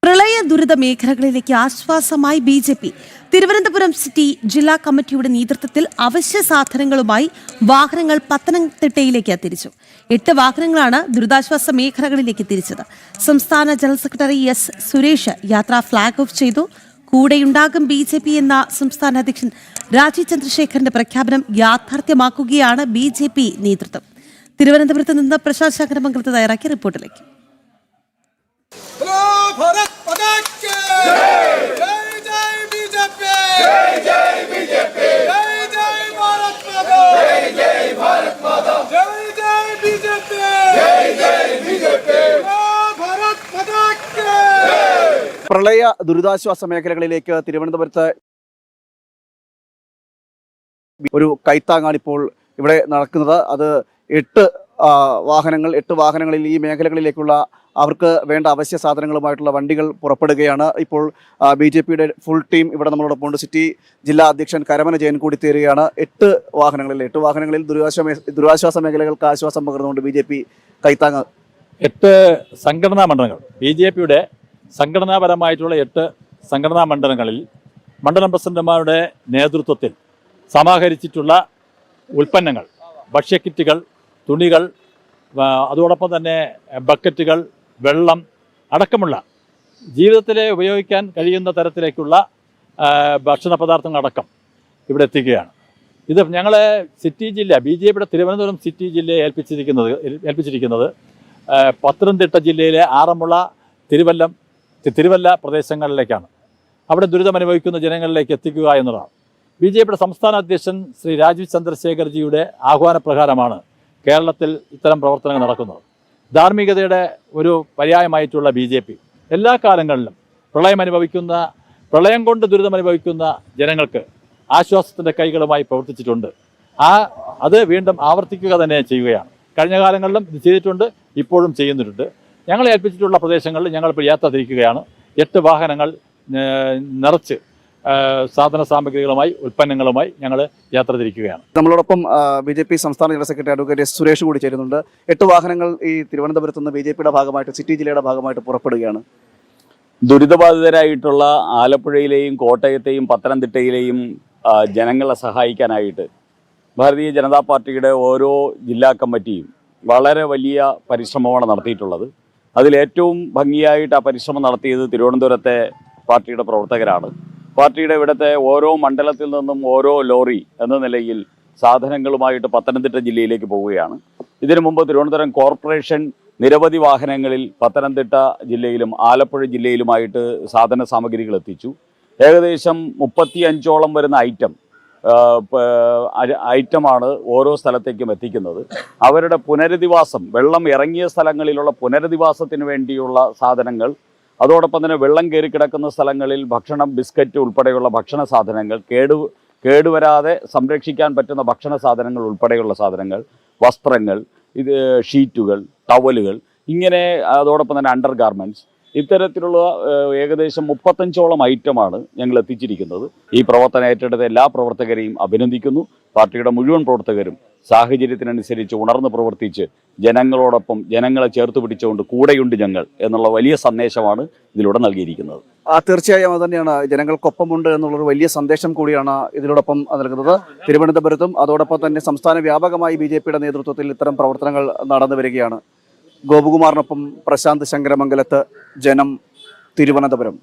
പ്രളയ ദുരിത മേഖലകളിലേക്ക് ആശ്വാസമായി ബി.ജെ.പി. തിരുവനന്തപുരം സിറ്റി ജില്ലാ കമ്മിറ്റിയുടെ നേതൃത്വത്തിൽ അവശ്യ സാധനങ്ങളുമായി വാഹനങ്ങൾ പത്തനംതിട്ടയിലേക്ക് തിരിച്ചു. 8 വാഹനങ്ങളാണ് ദുരിതാശ്വാസ മേഖലകളിലേക്ക് തിരിച്ചത്. സംസ്ഥാന ജനറൽ സെക്രട്ടറി എസ് സുരേഷ് യാത്ര ഫ്ളാഗ് ഓഫ് ചെയ്തു. കൂടെയുണ്ടാകും ബി.ജെ.പി. എന്ന സംസ്ഥാന അധ്യക്ഷൻ രാജീവ് ചന്ദ്രശേഖറിന്റെ പ്രഖ്യാപനം യാഥാർത്ഥ്യമാക്കുകയാണ് ബി.ജെ.പി. നേതൃത്വം. തിരുവനന്തപുരത്ത് നിന്ന് പ്രശാന്ത് ശങ്കരമംഗലത്ത് തയ്യാറാക്കിയ റിപ്പോർട്ടിലേക്ക്. പ്രളയ ദുരിതാശ്വാസ മേഖലകളിലേക്ക് തിരുവനന്തപുരത്ത് ഒരു കൈത്താങ്ങാണ് ഇപ്പോൾ ഇവിടെ നടക്കുന്നത്. അത് 8 വാഹനങ്ങളിൽ ഈ മേഖലകളിലേക്കുള്ള അവർക്ക് വേണ്ട അവശ്യ സാധനങ്ങളുമായിട്ടുള്ള വണ്ടികൾ പുറപ്പെടുകയാണ്. ഇപ്പോൾ ബി.ജെ.പിയുടെ ഫുൾ ടീം ഇവിടെ നമ്മളോടൊപ്പം ഉണ്ട്. സിറ്റി ജില്ലാ അധ്യക്ഷൻ കരമന ജയൻ കൂടി തീരുകയാണ്. 8 വാഹനങ്ങളിൽ ദുരിതാശ്വാസ മേഖലകൾക്ക് ആശ്വാസം പകർന്നുകൊണ്ട് ബി.ജെ.പി. കൈത്താങ്ങ് 8 സംഘടനാ മണ്ഡലങ്ങൾ, ബി.ജെ.പിയുടെ സംഘടനാപരമായിട്ടുള്ള 8 സംഘടനാ മണ്ഡലങ്ങളിൽ മണ്ഡലം പ്രസിഡന്റുമാരുടെ നേതൃത്വത്തിൽ സമാഹരിച്ചിട്ടുള്ള ഉൽപ്പന്നങ്ങൾ, ഭക്ഷ്യക്കിറ്റുകൾ, തുണികൾ, അതോടൊപ്പം തന്നെ ബക്കറ്റുകൾ, വെള്ളം അടക്കമുള്ള ജീവിതത്തിൽ ഉപയോഗിക്കാൻ കഴിയുന്ന തരത്തിലേക്കുള്ള ഭക്ഷണ പദാർത്ഥങ്ങളടക്കം ഇവിടെ എത്തിക്കുകയാണ്. ഇത് ഞങ്ങൾ സിറ്റി ജില്ല, ബി.ജെ.പിയുടെ തിരുവനന്തപുരം സിറ്റി ജില്ലയെ ഏൽപ്പിച്ചിരിക്കുന്നത് പത്തനംതിട്ട ജില്ലയിലെ ആറന്മുള, തിരുവല്ല പ്രദേശങ്ങളിലേക്കാണ്. അവിടെ ദുരിതമനുഭവിക്കുന്ന ജനങ്ങളിലേക്ക് എത്തിക്കുക എന്നുള്ളതാണ്. ബി.ജെ.പിയുടെ സംസ്ഥാന അധ്യക്ഷൻ ശ്രീ രാജീവ് ചന്ദ്രശേഖർജിയുടെ ആഹ്വാനപ്രകാരമാണ് കേരളത്തിൽ ഇത്തരം പ്രവർത്തനങ്ങൾ നടക്കുന്നത്. ധാർമ്മികതയുടെ ഒരു പര്യായമായിട്ടുള്ള ബി.ജെ.പി. എല്ലാ കാലങ്ങളിലും പ്രളയം കൊണ്ട് ദുരിതമനുഭവിക്കുന്ന ജനങ്ങൾക്ക് ആശ്വാസത്തിൻ്റെ കൈകളുമായി പ്രവർത്തിച്ചിട്ടുണ്ട്. അത് വീണ്ടും ആവർത്തിക്കുക തന്നെ ചെയ്യുകയാണ്. കഴിഞ്ഞ കാലങ്ങളിലും ഇത് ചെയ്തിട്ടുണ്ട്, ഇപ്പോഴും ചെയ്യുന്നുണ്ട്. ഞങ്ങൾ ഏൽപ്പിച്ചിട്ടുള്ള പ്രദേശങ്ങളിൽ ഞങ്ങളിപ്പോൾ യാത്ര തിരിക്കുകയാണ്. 8 വാഹനങ്ങൾ നിറച്ച് സാധന സാമഗ്രികളുമായി, ഉൽപ്പന്നങ്ങളുമായി ഞങ്ങൾ യാത്ര തിരിക്കുകയാണ്. നമ്മളോടൊപ്പം ബി.ജെ.പി. സംസ്ഥാന general secretary advocate S Suresh കൂടി ചേരുന്നുണ്ട്. 8 വാഹനങ്ങൾ ഈ തിരുവനന്തപുരത്ത് നിന്ന് ബി.ജെ.പിയുടെ ഭാഗമായിട്ട്, സിറ്റി ജില്ലയുടെ ഭാഗമായിട്ട് പുറപ്പെടുകയാണ്. ദുരിതബാധിതരായിട്ടുള്ള ആലപ്പുഴയിലെയും കോട്ടയത്തെയും പത്തനംതിട്ടയിലെയും ജനങ്ങളെ സഹായിക്കാനായിട്ട് ഭാരതീയ ജനതാ പാർട്ടിയുടെ ഓരോ ജില്ലാ കമ്മിറ്റിയും വളരെ വലിയ പരിശ്രമമാണ് നടത്തിയിട്ടുള്ളത്. അതിലേറ്റവും ഭംഗിയായിട്ട് ആ പരിശ്രമം നടത്തിയത് തിരുവനന്തപുരത്തെ പാർട്ടിയുടെ പ്രവർത്തകരാണ്. പാർട്ടിയുടെ ഇവിടുത്തെ ഓരോ മണ്ഡലത്തിൽ നിന്നും ഓരോ ലോറി എന്ന നിലയിൽ സാധനങ്ങളുമായിട്ട് പത്തനംതിട്ട ജില്ലയിലേക്ക് പോവുകയാണ്. ഇതിനു മുമ്പ് തിരുവനന്തപുരം കോർപ്പറേഷൻ നിരവധി വാഹനങ്ങളിൽ പത്തനംതിട്ട ജില്ലയിലും ആലപ്പുഴ ജില്ലയിലുമായിട്ട് സാധന സാമഗ്രികൾ എത്തിച്ചു. ഏകദേശം 35ഓളം വരുന്ന ഐറ്റമാണ് ഓരോ സ്ഥലത്തേക്കും എത്തിക്കുന്നത്. അവരുടെ പുനരധിവാസം, വെള്ളം ഇറങ്ങിയ സ്ഥലങ്ങളിലുള്ള പുനരധിവാസത്തിന് വേണ്ടിയുള്ള സാധനങ്ങൾ, അതോടൊപ്പം തന്നെ വെള്ളം കയറിക്കിടക്കുന്ന സ്ഥലങ്ങളിൽ ഭക്ഷണം, ബിസ്ക്കറ്റ് ഉൾപ്പെടെയുള്ള ഭക്ഷണ സാധനങ്ങൾ, കേടുവരാതെ സംരക്ഷിക്കാൻ പറ്റുന്ന ഭക്ഷണ സാധനങ്ങൾ ഉൾപ്പെടെയുള്ള സാധനങ്ങൾ, വസ്ത്രങ്ങൾ, ഷീറ്റുകൾ, ടവലുകൾ, ഇങ്ങനെ അതോടൊപ്പം തന്നെ അണ്ടർ ഗാർമെൻറ്റ്സ്, ഇത്തരത്തിലുള്ള ഏകദേശം 35ഓളം ഐറ്റമാണ് ഞങ്ങൾ എത്തിച്ചിരിക്കുന്നത്. ഈ പ്രവർത്തനം ഏറ്റെടുത്ത എല്ലാ പ്രവർത്തകരെയും അഭിനന്ദിക്കുന്നു. പാർട്ടിയുടെ മുഴുവൻ പ്രവർത്തകരും സാഹചര്യത്തിനനുസരിച്ച് ഉണർന്ന് പ്രവർത്തിച്ച് ജനങ്ങളോടൊപ്പം, ജനങ്ങളെ ചേർത്ത് പിടിച്ചുകൊണ്ട് കൂടെയുണ്ട് ഞങ്ങൾ എന്നുള്ള വലിയ സന്ദേശമാണ് ഇതിലൂടെ നൽകിയിരിക്കുന്നത്. തീർച്ചയായും അത് തന്നെയാണ്, ജനങ്ങൾക്കൊപ്പമുണ്ട് എന്നുള്ളൊരു വലിയ സന്ദേശം കൂടിയാണ് ഇതിനോടൊപ്പം നൽകുന്നത്. തിരുവനന്തപുരത്തും അതോടൊപ്പം തന്നെ സംസ്ഥാന വ്യാപകമായി ബി.ജെ.പിയുടെ നേതൃത്വത്തിൽ ഇത്തരം പ്രവർത്തനങ്ങൾ നടന്നു വരികയാണ്. ഗോപകുമാറിനൊപ്പം പ്രശാന്ത് ശങ്കരമംഗലത്ത്, ജനം, തിരുവനന്തപുരം.